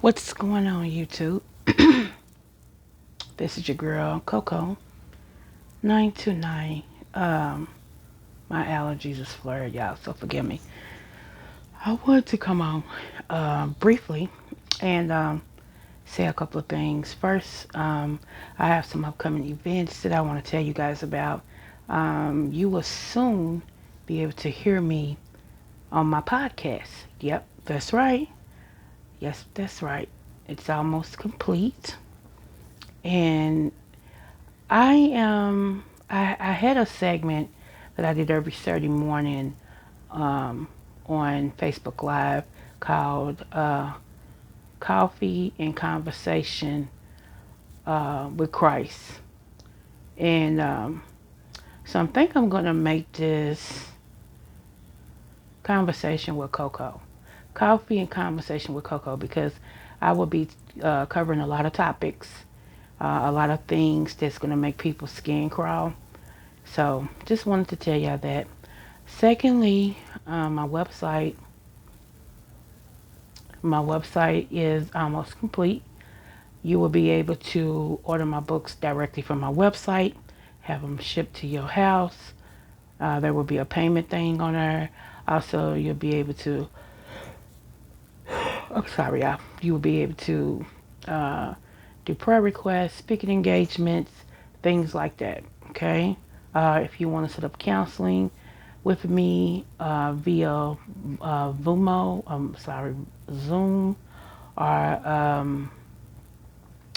What's going on, YouTube? This is your girl, Coco 929. Um, my allergies is flared, y'all, so forgive me. I wanted to come on briefly and say a couple of things. First, I have some upcoming events that I want to tell you guys about. You will soon be able to hear me on my podcast. Yep, that's right. Yes, that's right. It's almost complete. And I had a segment that I did every Saturday morning um, on Facebook Live called Coffee and Conversation with Christ. And so I think I'm going to make this Conversation with Coco. Coffee and Conversation with Coco, because I will be covering a lot of topics, a lot of things that's going to make people's skin crawl. So just wanted to tell y'all that. Secondly, my website is almost complete. You will be able to order my books directly from my website, have them shipped to your house. There will be a payment thing on there. Also, you'll be able to, I'm sorry, y'all. You will be able to uh, do prayer requests, speaking engagements, things like that. Okay. If you want to set up counseling with me via Zoom, or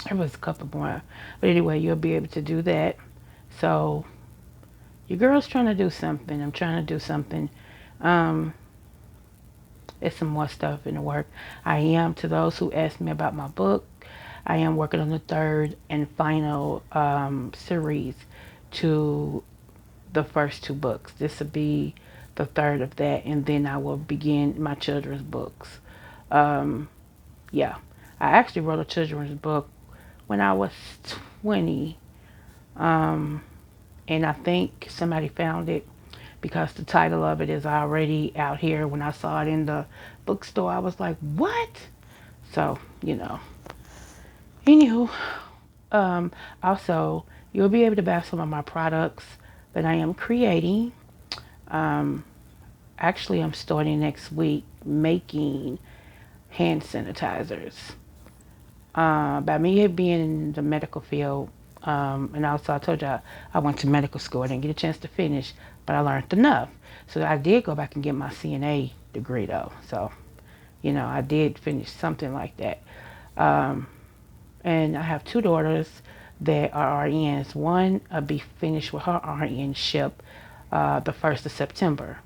there was a couple more. But anyway, you'll be able to do that. So your girl's trying to do something. I'm trying to do something. Um, there's some more stuff in the work. I am, to those who asked me about my book, I am working on the third and final series to the first two books. This will be the third of that, and then I will begin my children's books. Um, yeah, I actually wrote a children's book when I was 20, um, and I think somebody found it because the title of it is already out here. When I saw it in the bookstore, I was like, what? So, Anywho, um, also, you'll be able to buy some of my products that I am creating. Um, Actually, I'm starting next week making hand sanitizers. By me being in the medical field, and also I told you I went to medical school. I didn't get a chance to finish, but I learned enough. So I did go back and get my CNA degree though. So, I did finish something like that. Um, and I have two daughters that are RNs. One will be finished with her RNship the 1st of September.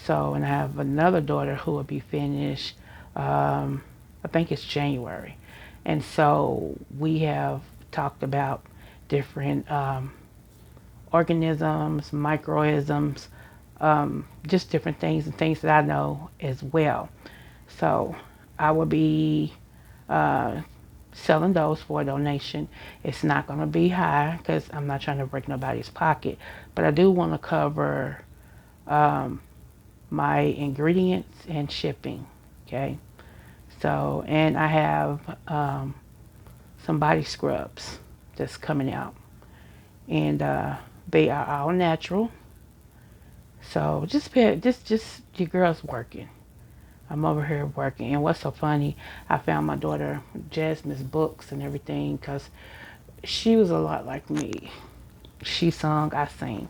So, and I have another daughter who will be finished, I think it's January. And so we have talked about different organisms, microisms, just different things and things that I know as well. So I will be uh, selling those for a donation. It's not going to be high because I'm not trying to break nobody's pocket, but I do want to cover um, my ingredients and shipping. Okay. So, and I have some body scrubs that's coming out, and they are all natural. So just your girl's working. I'm over here working, and what's so funny? I found my daughter Jasmine's books and everything because she was a lot like me. She sung, I sing.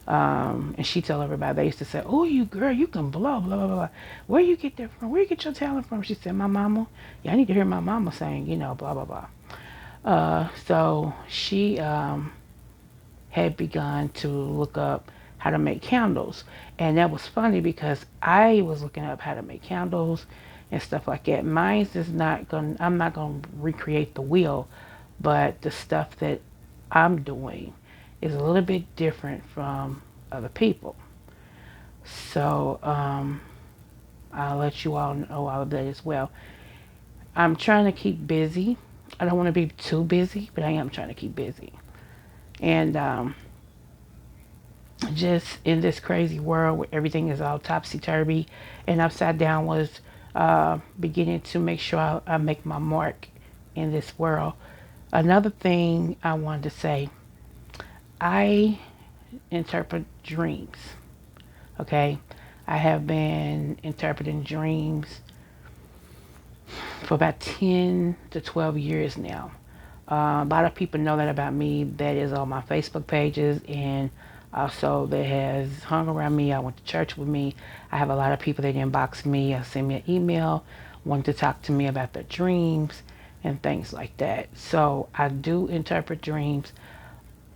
And she tell everybody, they used to say, oh, you girl, you can blow, blah, blah, blah. Where you get that from? Where you get your talent from? She said, my mama. Yeah, I need to hear my mama sing, blah, blah, blah. So she had begun to look up how to make candles. And that was funny because I was looking up how to make candles and stuff like that. I'm not going to recreate the wheel, but the stuff that I'm doing is a little bit different from other people. So I'll let you all know all of that as well. I'm trying to keep busy. I don't want to be too busy, but I am trying to keep busy. And just in this crazy world where everything is all topsy-turvy and upside down was beginning to make sure I make my mark in this world. Another thing I wanted to say, I interpret dreams. Okay, I have been interpreting dreams for about 10 to 12 years now. A lot of people know that about me. That is on my Facebook pages, and also that has hung around me. I went to church with me. I have a lot of people that inbox me, send me an email, want to talk to me about their dreams and things like that. So I do interpret dreams.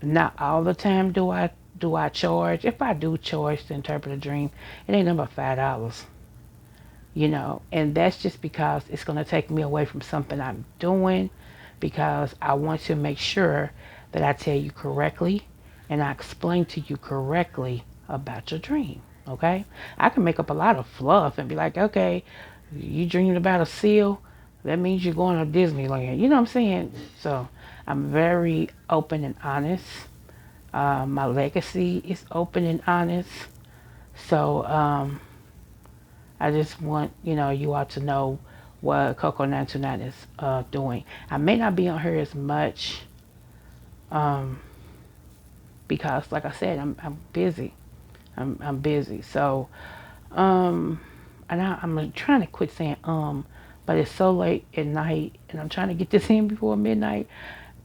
Not all the time do I charge. If I do charge to interpret a dream, it ain't number $5. And that's just because it's going to take me away from something I'm doing, because I want to make sure that I tell you correctly and I explain to you correctly about your dream. Okay, I can make up a lot of fluff and be like, okay, you dreamed about a seal, that means you're going to Disneyland. You know what I'm saying? So I'm very open and honest. My legacy is open and honest. So I just want, you all to know what Coco 929 is doing. I may not be on her as much um, because, like I said, I'm busy. I'm busy. So, I'm trying to quit saying but it's so late at night, and I'm trying to get this in before midnight.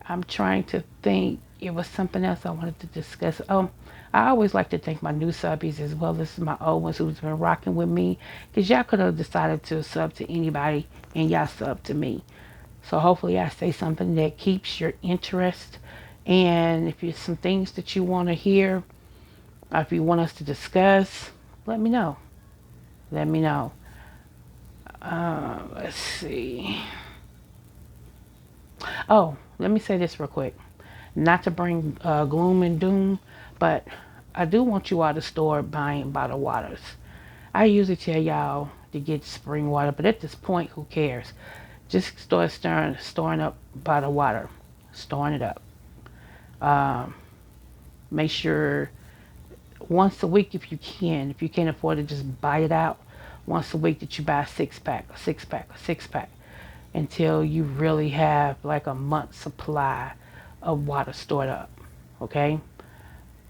I'm trying to think. It was something else I wanted to discuss. I always like to thank my new subbies as well as my old ones who's been rocking with me, because y'all could have decided to sub to anybody and y'all sub to me. So hopefully I say something that keeps your interest. And if there's some things that you want to hear, or if you want us to discuss, let me know. Let me know. Let's see. Oh, let me say this real quick. Not to bring gloom and doom, but I do want you all to start buying bottled waters. I usually tell y'all to get spring water, but at this point, who cares? Just start storing up bottled water, storing it up. Um, Make sure once a week, if you can. If you can't afford to just buy it out, once a week that you buy a six pack, until you really have like a month's supply of water stored up. Okay,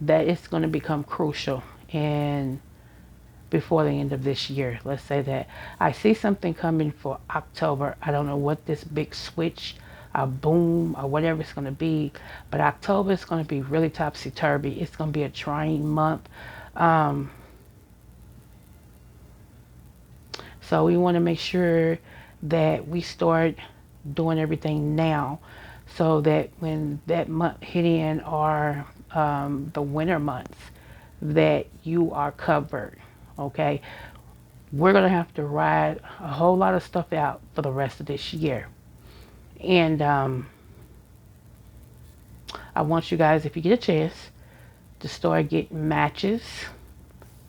that is going to become crucial, and before the end of this year, let's say that I see something coming for October. I don't know what this big switch, a boom, or whatever it's going to be, but October is going to be really topsy-turvy. It's going to be a trying month. Um, so we want to make sure that we start doing everything now, so that when that month hit in, or the winter months, that you are covered. Okay, we're going to have to ride a whole lot of stuff out for the rest of this year. And I want you guys, if you get a chance, to start getting matches.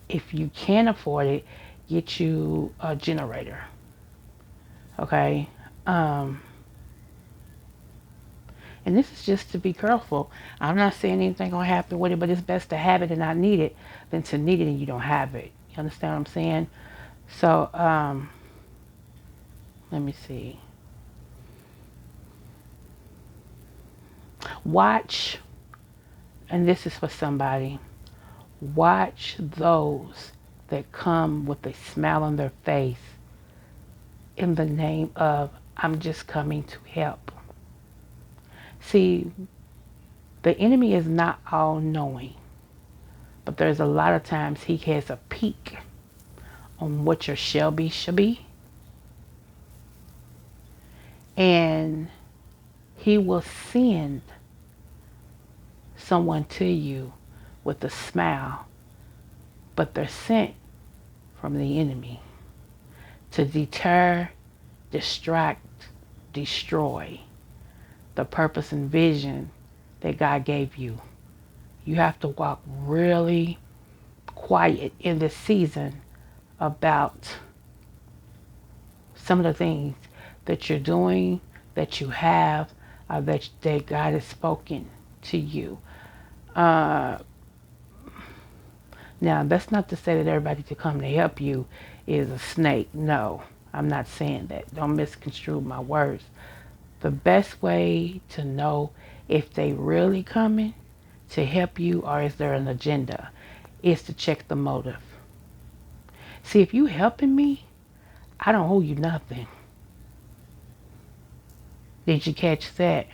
If you can't afford it, get you a generator. Okay? And this is just to be careful. I'm not saying anything going to happen with it, but it's best to have it and not need it than to need it and you don't have it. You understand what I'm saying? So, let me see. Watch, and this is for somebody, watch those that come with a smile on their face in the name of, I'm just coming to help. See, the enemy is not all knowing, but there's a lot of times he has a peek on what your shall be. And he will send someone to you with a smile, but they're sent from the enemy to deter, distract, destroy the purpose and vision that God gave you. You have to walk really quiet in this season about some of the things that you're doing, that you have, that God has spoken to you. Now, that's not to say that everybody to come to help you is a snake. No, I'm not saying that. Don't misconstrue my words. The best way to know if they really coming to help you or is there an agenda is to check the motive. See, if you helping me, I don't owe you nothing. Did you catch that?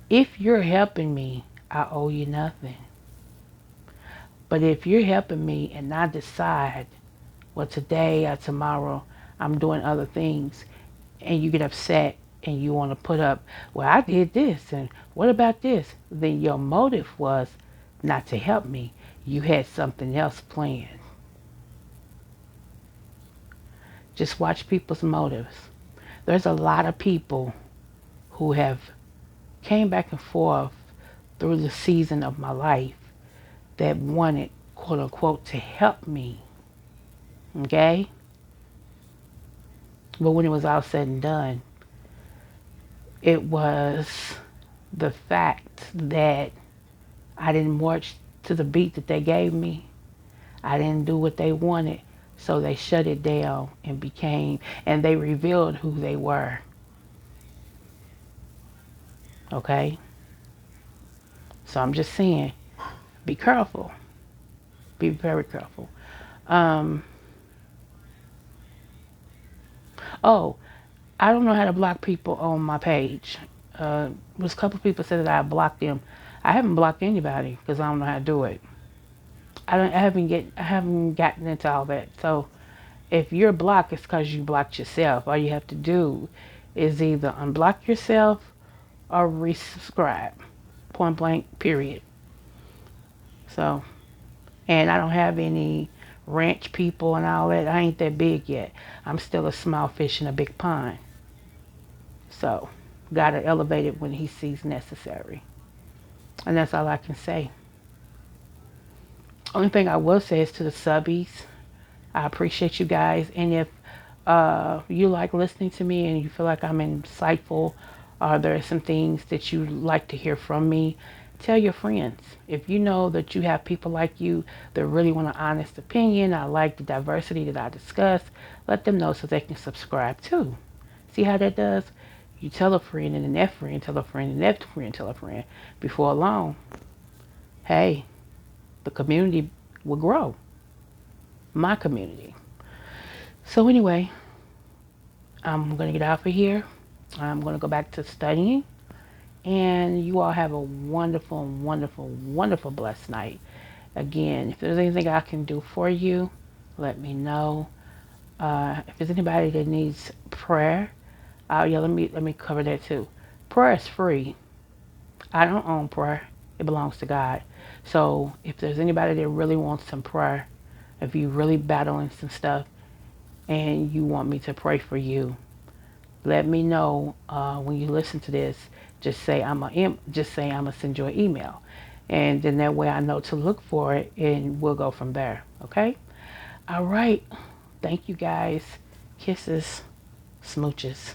If you're helping me, I owe you nothing. But if you're helping me and I decide, well, today or tomorrow I'm doing other things, and you get upset and you want to put up, well, I did this and what about this? Then your motive was not to help me. You had something else planned. Just watch people's motives. There's a lot of people who have came back and forth through the season of my life that wanted, quote unquote, to help me. Okay? But when it was all said and done, it was the fact that I didn't march to the beat that they gave me. I didn't do what they wanted. So they shut it down and they revealed who they were. Okay? So I'm just saying, be careful. Be very careful. Um, oh, I don't know how to block people on my page. There's a couple people said that I blocked them. I haven't blocked anybody because I don't know how to do it. I haven't gotten into all that. So if you're blocked, it's because you blocked yourself. All you have to do is either unblock yourself or resubscribe. Point blank, period. So, and I don't have any ranch people and all that. I ain't that big yet. I'm still a small fish in a big pond. So, gotta elevate it when he sees necessary. And that's all I can say. Only thing I will say is to the subbies, I appreciate you guys. And if you like listening to me and you feel like I'm insightful, or there are some things that you like to hear from me, tell your friends. If you know that you have people like you that really want an honest opinion, I like the diversity that I discuss, let them know so they can subscribe too. See how that does? You tell a friend and then that friend tell a friend and that friend tell a friend. Before long, hey, the community will grow. My community. So anyway, I'm going to get off of here. I'm going to go back to studying. And you all have a wonderful, wonderful, wonderful, blessed night. Again, if there's anything I can do for you, let me know. If there's anybody that needs prayer, yeah, let me cover that too. Prayer is free. I don't own prayer. It belongs to God. So if there's anybody that really wants some prayer, if you're really battling some stuff and you want me to pray for you, let me know when you listen to this. Just say I'm gonna send you an email, and then that way I know to look for it, and we'll go from there. Okay? All right. Thank you guys. Kisses, smooches.